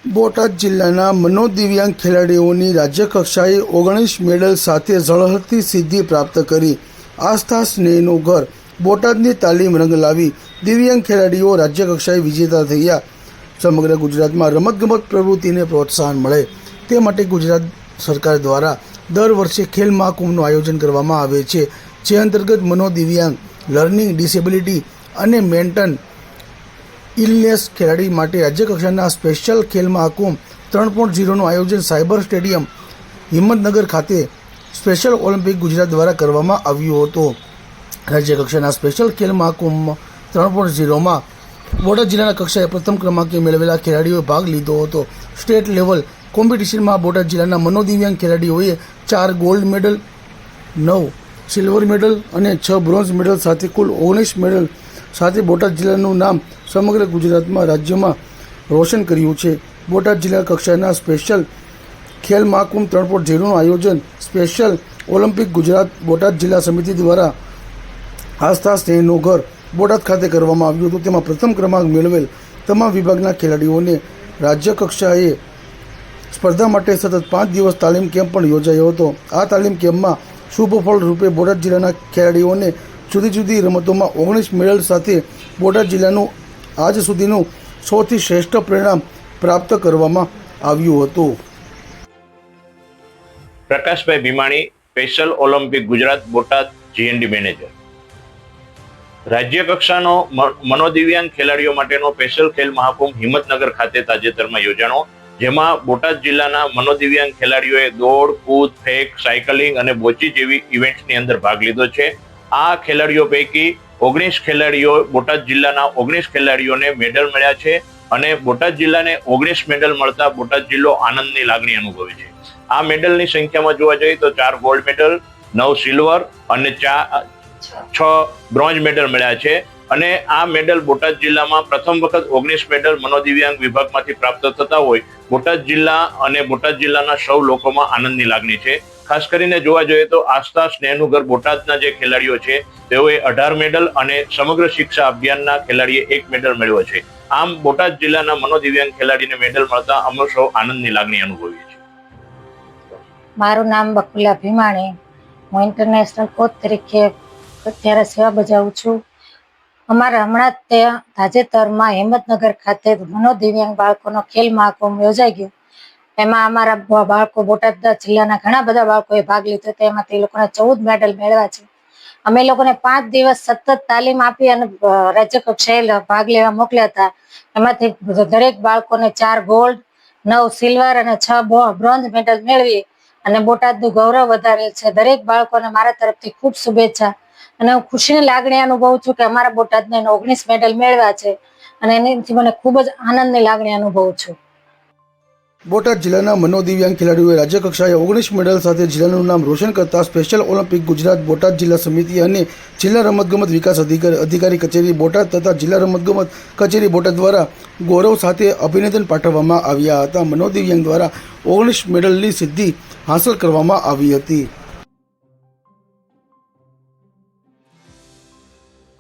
બોટાદ જિલ્લાના મનોદિવ્યાંગ ખેલાડીઓની રાજ્યકક્ષાએ 19 મેડલ સાથે ઝળહળતી સિદ્ધિ પ્રાપ્ત કરી આસ્થા સ્નેહનું ઘર બોટાદની તાલીમ રંગ લાવી દિવ્યાંગ ખેલાડીઓ રાજ્યકક્ષાએ વિજેતા થયા। સમગ્ર ગુજરાતમાં રમતગમત પ્રવૃત્તિને પ્રોત્સાહન મળે તે માટે ગુજરાત સરકાર દ્વારા દર વર્ષે ખેલ મહાકુંભનું આયોજન કરવામાં આવે છે, જે અંતર્ગત મનોદિવ્યાંગ, લર્નિંગ ડિસેબિલિટી અને મેન્ટલ ઇલનેસ ખેલાડી માટે રાજ્યકક્ષાના સ્પેશિયલ ખેલ મહાકુંભ 3.0નું આયોજન સાયબર સ્ટેડિયમ હિંમતનગર ખાતે સ્પેશિયલ ઓલિમ્પિક ગુજરાત દ્વારા કરવામાં આવ્યું હતું। રાજ્યકક્ષાના સ્પેશિયલ ખેલ મહાકુંભ 3.0માં બોટાદ જિલ્લાના કક્ષાએ પ્રથમ ક્રમાંકે મેળવેલા ખેલાડીઓએ ભાગ લીધો હતો। સ્ટેટ લેવલ કોમ્પિટિશનમાં બોટાદ જિલ્લાના મનોદિવ્યાંગ ખેલાડીઓએ 4 ગોલ્ડ મેડલ, 9 સિલ્વર મેડલ અને 6 બ્રોન્ઝ મેડલ સાથે કુલ 19 મેડલ સાથે બોટાદ જિલ્લાનું નામ સમગ્ર ગુજરાતમાં રાજ્યમાં રોશન કર્યું છે। બોટાદ જિલ્લા કક્ષાના સ્પેશિયલ ખેલ મહાકુંભ 3.0નું આયોજન સ્પેશિયલ ઓલિમ્પિક ગુજરાત બોટાદ જિલ્લા સમિતિ દ્વારા આસ્થા સ્નેહનું ઘર બોટાદ ખાતે કરવામાં આવ્યું હતું। તેમાં પ્રથમ ક્રમાંક મેળવેલ તમામ વિભાગના ખેલાડીઓને રાજ્ય કક્ષાએ સ્પર્ધા માટે સતત 5 દિવસ તાલીમ કેમ્પ પણ યોજાયો હતો। આ તાલીમ કેમ્પમાં શુભફળ રૂપે બોટાદ જિલ્લાના ખેલાડીઓને જુદી જુદી રમતોમાં 19 મેડલ સાથે બોટાદ જિલ્લાનું આજ સુધીનું સૌથી શ્રેષ્ઠ પરિણામ પ્રાપ્ત કરવામાં આવ્યું હતું। Prakashbhai Bhimani, special Olympic Gujarat Botad GND manager. રાજ્ય કક્ષાનો મનોદિવ્યાંગ ખેલાડીઓ માટેનો સ્પેશિયલ ખેલ મહાકુંભ હિંમતનગર ખાતે તાજેતરમાં યોજાણો, જેમાં બોટાદ જિલ્લાના મનોદિવ્યાંગ ખેલાડીઓએ દોડ, કૂદ, ફેંક, સાયકલિંગ અને બોચી જેવી ઇવેન્ટ્સની અંદર ભાગ લીધો છે। આ ખેલાડીઓ પૈકી 19 ખેલાડીઓ બોટાદ જિલ્લાના 19 ખેલાડીઓને મેડલ મળ્યા છે અને બોટાદ જિલ્લાને 19 મેડલ મળતા બોટાદ જિલ્લો આનંદની લાગણી અનુભવે છે। આ મેડલની સંખ્યામાં જોવા જઈએ તો 4 ગોલ્ડ મેડલ, 9 સિલ્વર અને 6 બ્રોન્ઝ મેડલ મળ્યા છે અને આ મેડલ બોટાદ જિલ્લામાં પ્રથમ વખત 19 મેડલ મનોદિવ્યાંગ વિભાગમાંથી પ્રાપ્ત થતા હોય બોટાદ જિલ્લા અને બોટાદ જિલ્લાના સૌ લોકોમાં આનંદની લાગણી છે। ખાસ કરીને જોવા જોઈએ તો આસ્થા સ્નેહનું ઘર બોટાદના જે ખેલાડીઓ છે તેઓએ 18 મેડલ અને સમગ્ર શિક્ષા અભિયાનના ખેલાડીએ 1 મેડલ મેળવ્યો છે। આમ બોટાદ જિલ્લાના મનોદિવ્યાંગ ખેલાડીને મેડલ મળતા અમે સૌ આનંદની લાગણી અનુભવીએ છીએ। મારું નામ બકુલા ભીમાણી, હું ઇન્ટરનેશનલ કોચ તરીકે અત્યારે સેવા બજાવું છું। અમારા હમણાં જ તાજેતરમાં હિંમતનગર ખાતે મનોદિવ્યાંગ બાળકોનો ખેલ મહાકુંભ યોજાઈ ગયો। એમાં અમારા બાળકો બોટાદ જિલ્લાના ઘણા બધા બાળકોએ ભાગ લીધો હતો। એમાંથી એ લોકોને 14 મેડલ મેળવ્યા છે। અમે લોકોને 5 દિવસ સતત તાલીમ આપી અને રાજ્ય કક્ષાએ ભાગ લેવા મોકલ્યા હતા। એમાંથી દરેક બાળકોને 4 ગોલ્ડ, 9 સિલ્વર અને 6 બ્રોન્ઝ મેડલ મેળવી અને બોટાદનું ગૌરવ વધારેલ છે। દરેક બાળકોને મારા તરફથી ખૂબ શુભેચ્છા અને હું ખુશીની લાગણી અનુભવું છું કે અમારા બોટાદને 19 મેડલ મેળવ્યા છે અને એનાથી મને ખૂબ જ આનંદની લાગણી અનુભવું છું। બોટાદ જિલ્લાના મનોદિવ્યાંગ ખેલાડીઓએ રાજ્યકક્ષાએ 19 મેડલ સાથે જિલ્લાનું નામ રોશન કરતા સ્પેશિયલ ઓલિમ્પિક ગુજરાત બોટાદ જિલ્લા સમિતિ અને જિલ્લા રમતગમત વિકાસ અધિકારી કચેરી બોટાદ તથા જિલ્લા રમતગમત કચેરી બોટાદ દ્વારા ગૌરવ સાથે અભિનંદન પાઠવવામાં આવ્યા હતા। મનોદિવ્યાંગ દ્વારા 19 મેડલની સિદ્ધિ હાંસલ કરવામાં આવી હતી।